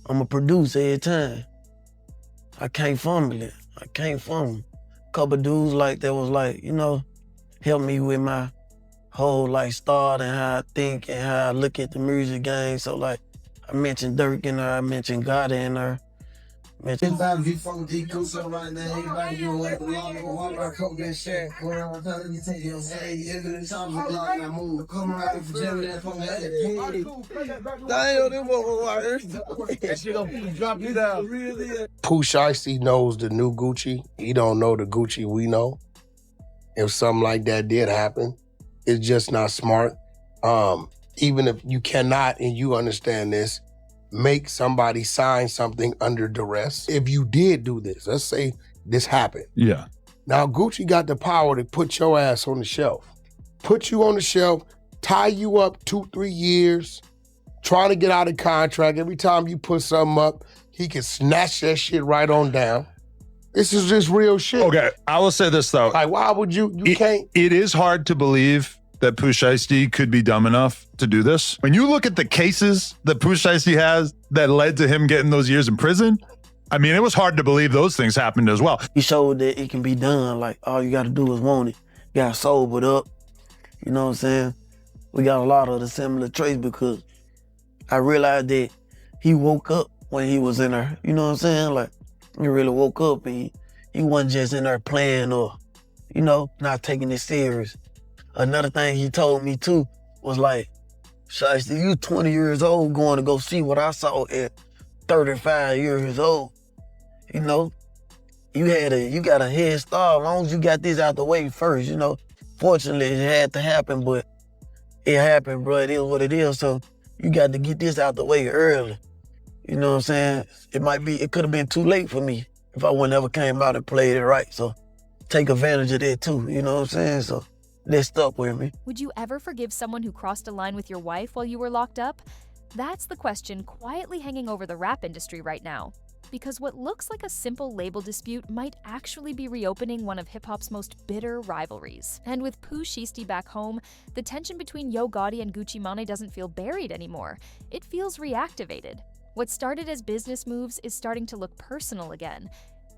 I'ma produce every time. I can't fumble it. I can't fumble. Couple dudes like that was like, help me with my whole like start and how I think and how I look at the music game. So like I mentioned Dirk in her, I mentioned Gotti in her. Mentioned Pooh Shiesty knows the new Gucci. He don't know the Gucci we know. If something like that did happen, it's just not smart. Even if you cannot, and you understand this, make somebody sign something under duress. If you did do this, let's say this happened. Yeah. Now Gucci got the power to put your ass on the shelf. Put you on the shelf, tie you up 2-3 years, trying to get out of contract. Every time you put something up, he can snatch that shit right on down. This is just real shit. Okay, I will say this though. Like, why would you can't? It is hard to believe that Pooh Shiesty could be dumb enough to do this. When you look at the cases that Pooh Shiesty has that led to him getting those years in prison, I mean, it was hard to believe those things happened as well. He showed that it can be done. Like, all you gotta do is want it. You gotta sober up. You know what I'm saying? We got a lot of the similar traits because I realized that he woke up when he was in there. You know what I'm saying? Like, he really woke up and he wasn't just in there playing or, not taking it serious. Another thing he told me too was like, Shiesty, you 20 years old going to go see what I saw at 35 years old. You got a head start as long as you got this out the way first, Fortunately, it had to happen, but it happened, bro. It is what it is. So you got to get this out the way early. You know what I'm saying? It could have been too late for me if I wouldn't ever came out and played it right. So take advantage of that too, you know what I'm saying? So that stuck with me. Would you ever forgive someone who crossed a line with your wife while you were locked up? That's the question quietly hanging over the rap industry right now. Because what looks like a simple label dispute might actually be reopening one of hip-hop's most bitter rivalries. And with Pooh Shiesty back home, the tension between Yo Gotti and Gucci Mane doesn't feel buried anymore. It feels reactivated. What started as business moves is starting to look personal again.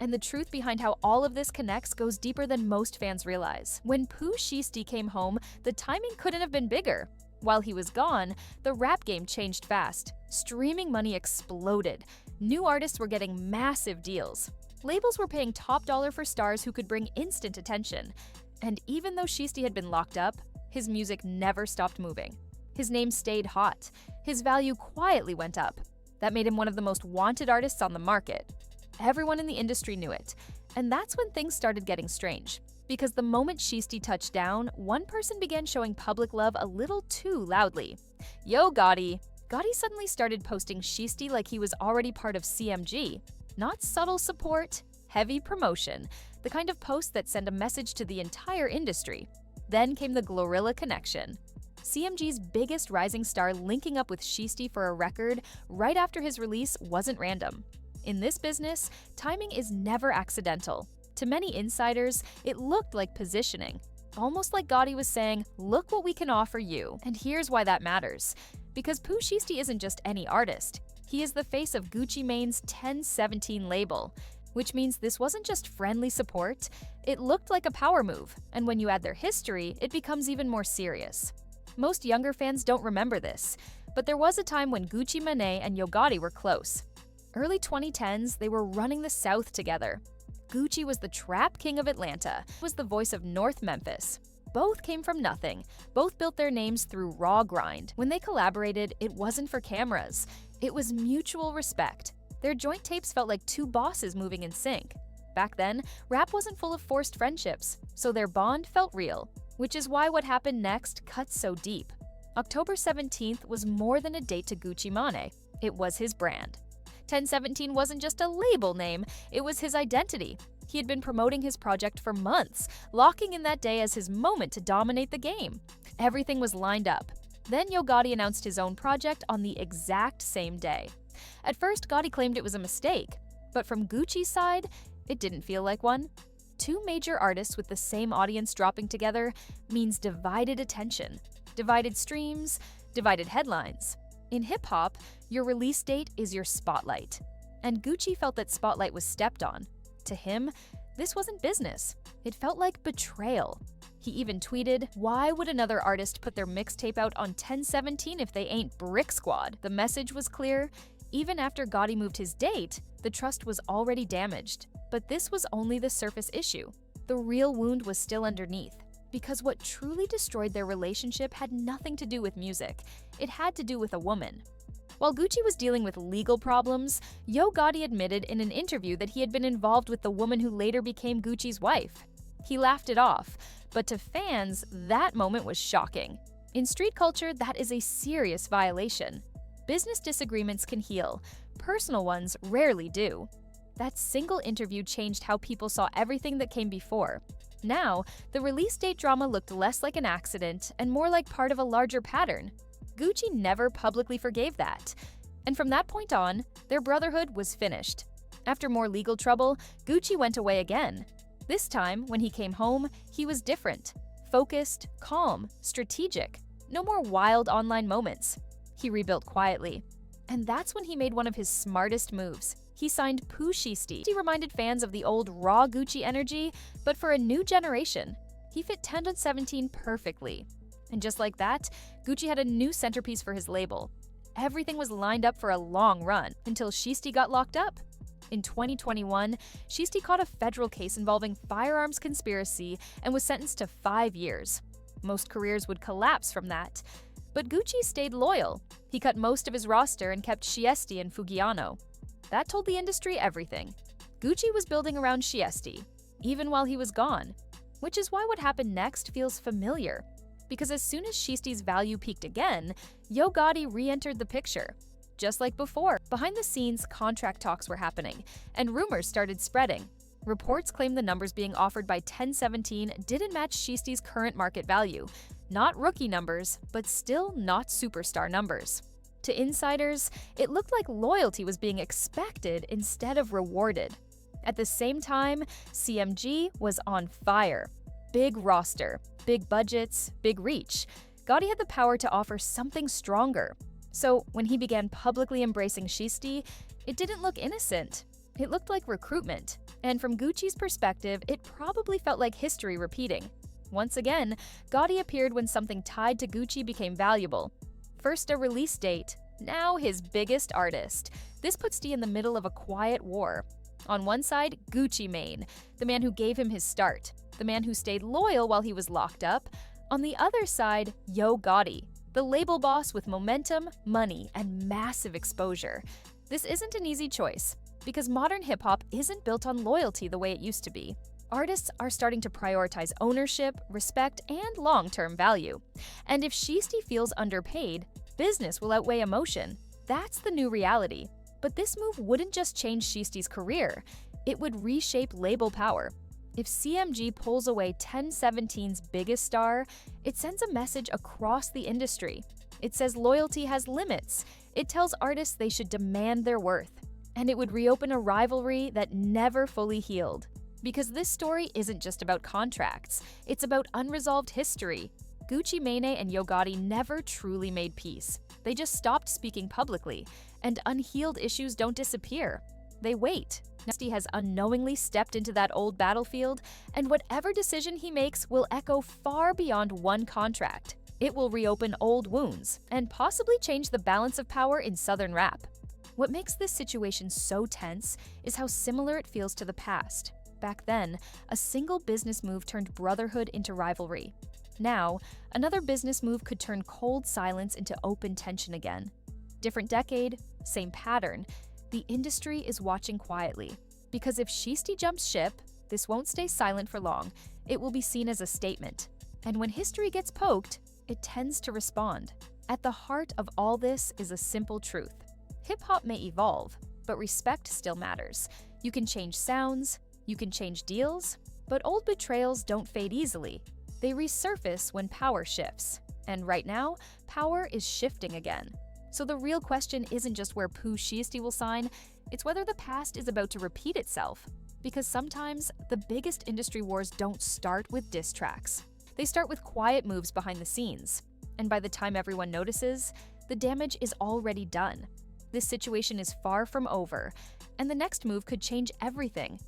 And the truth behind how all of this connects goes deeper than most fans realize. When Pooh Shiesty came home, the timing couldn't have been bigger. While he was gone, the rap game changed fast. Streaming money exploded. New artists were getting massive deals. Labels were paying top dollar for stars who could bring instant attention. And even though Shiesty had been locked up, his music never stopped moving. His name stayed hot. His value quietly went up. That made him one of the most wanted artists on the market. Everyone in the industry knew it. And that's when things started getting strange. Because the moment Shiesty touched down, one person began showing public love a little too loudly. Yo Gotti. Gotti suddenly started posting Shiesty like he was already part of CMG. Not subtle support, heavy promotion. The kind of posts that send a message to the entire industry. Then came the Glorilla connection. CMG's biggest rising star linking up with Shiesty for a record right after his release wasn't random. In this business, timing is never accidental. To many insiders, it looked like positioning. Almost like Gotti was saying, look what we can offer you. And here's why that matters. Because Pooh Shiesty isn't just any artist. He is the face of Gucci Mane's 1017 label. Which means this wasn't just friendly support, it looked like a power move. And when you add their history, it becomes even more serious. Most younger fans don't remember this, but there was a time when Gucci Mane and Yo Gotti were close. Early 2010s, they were running the South together. Gucci was the trap king of Atlanta, was the voice of North Memphis. Both came from nothing. Both built their names through raw grind. When they collaborated, it wasn't for cameras. It was mutual respect. Their joint tapes felt like two bosses moving in sync. Back then, rap wasn't full of forced friendships, so their bond felt real. Which is why what happened next cuts so deep. October 17th was more than a date to Gucci Mane. It was his brand. 1017 wasn't just a label name, it was his identity. He had been promoting his project for months, locking in that day as his moment to dominate the game. Everything was lined up. Then Yo Gotti announced his own project on the exact same day. At first, Gotti claimed it was a mistake, but from Gucci's side, it didn't feel like one. Two major artists with the same audience dropping together means divided attention, divided streams, divided headlines. In hip-hop, your release date is your spotlight. And Gucci felt that spotlight was stepped on. To him, this wasn't business. It felt like betrayal. He even tweeted, "Why would another artist put their mixtape out on 10/17 if they ain't Brick Squad?" The message was clear. Even after Gotti moved his date, the trust was already damaged. But this was only the surface issue. The real wound was still underneath. Because what truly destroyed their relationship had nothing to do with music. It had to do with a woman. While Gucci was dealing with legal problems, Yo Gotti admitted in an interview that he had been involved with the woman who later became Gucci's wife. He laughed it off, but to fans, that moment was shocking. In street culture, that is a serious violation. Business disagreements can heal. Personal ones rarely do. That single interview changed how people saw everything that came before. Now, the release date drama looked less like an accident and more like part of a larger pattern. Gucci never publicly forgave that. And from that point on, their brotherhood was finished. After more legal trouble, Gucci went away again. This time, when he came home, he was different. Focused, calm, strategic. No more wild online moments. He rebuilt quietly. And that's when he made one of his smartest moves. He signed Pooh Shiesty. He reminded fans of the old raw Gucci energy, but for a new generation. He fit 10/17 perfectly. And just like that, Gucci had a new centerpiece for his label. Everything was lined up for a long run until Shiesty got locked up. In 2021, Shiesty caught a federal case involving firearms conspiracy and was sentenced to 5 years. Most careers would collapse from that. But Gucci stayed loyal. He cut most of his roster and kept Shiesty and Fugiano. That told the industry everything. Gucci was building around Shiesty, even while he was gone. Which is why what happened next feels familiar. Because as soon as Shiesty's value peaked again, Yo Gotti re-entered the picture. Just like before, behind the scenes, contract talks were happening, and rumors started spreading. Reports claimed the numbers being offered by 10/17 didn't match Shiesty's current market value. Not rookie numbers, but still not superstar numbers. To insiders, it looked like loyalty was being expected instead of rewarded. At the same time, CMG was on fire. Big roster, big budgets, big reach. Gotti had the power to offer something stronger. So when he began publicly embracing Shiesty, it didn't look innocent. It looked like recruitment. And from Gucci's perspective, it probably felt like history repeating. Once again, Gotti appeared when something tied to Gucci became valuable. First a release date, now his biggest artist. This puts D in the middle of a quiet war. On one side, Gucci Mane, the man who gave him his start, the man who stayed loyal while he was locked up. On the other side, Yo Gotti, the label boss with momentum, money, and massive exposure. This isn't an easy choice, because modern hip-hop isn't built on loyalty the way it used to be. Artists are starting to prioritize ownership, respect, and long-term value. And if Shiesty feels underpaid, business will outweigh emotion. That's the new reality. But this move wouldn't just change Shiesty's career, it would reshape label power. If CMG pulls away 10/17's biggest star, it sends a message across the industry. It says loyalty has limits. It tells artists they should demand their worth. And it would reopen a rivalry that never fully healed. Because this story isn't just about contracts, it's about unresolved history. Gucci Mane and Yo Gotti never truly made peace. They just stopped speaking publicly, and unhealed issues don't disappear. They wait. Shiesty has unknowingly stepped into that old battlefield, and whatever decision he makes will echo far beyond one contract. It will reopen old wounds, and possibly change the balance of power in Southern rap. What makes this situation so tense is how similar it feels to the past. Back then, a single business move turned brotherhood into rivalry. Now, another business move could turn cold silence into open tension again. Different decade, same pattern. The industry is watching quietly. Because if Shiesty jumps ship, this won't stay silent for long. It will be seen as a statement. And when history gets poked, it tends to respond. At the heart of all this is a simple truth. Hip-hop may evolve, but respect still matters. You can change sounds, you can change deals, but old betrayals don't fade easily. They resurface when power shifts. And right now, power is shifting again. So the real question isn't just where Pooh Shiesty will sign, it's whether the past is about to repeat itself. Because sometimes, the biggest industry wars don't start with diss tracks. They start with quiet moves behind the scenes. And by the time everyone notices, the damage is already done. This situation is far from over, and the next move could change everything.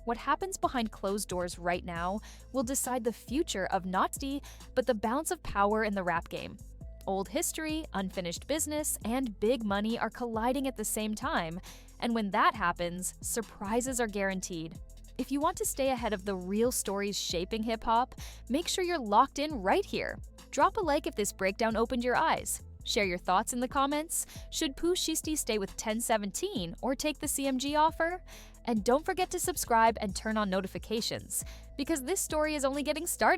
What happens behind closed doors right now will decide the future of not Gotti, but the balance of power in the rap game. Old history, unfinished business, and big money are colliding at the same time, and when that happens, surprises are guaranteed. If you want to stay ahead of the real stories shaping hip-hop, make sure you're locked in right here. Drop a like if this breakdown opened your eyes. Share your thoughts in the comments. Should Pooh Shiesty stay with 1017 or take the CMG offer? And don't forget to subscribe and turn on notifications, because this story is only getting started.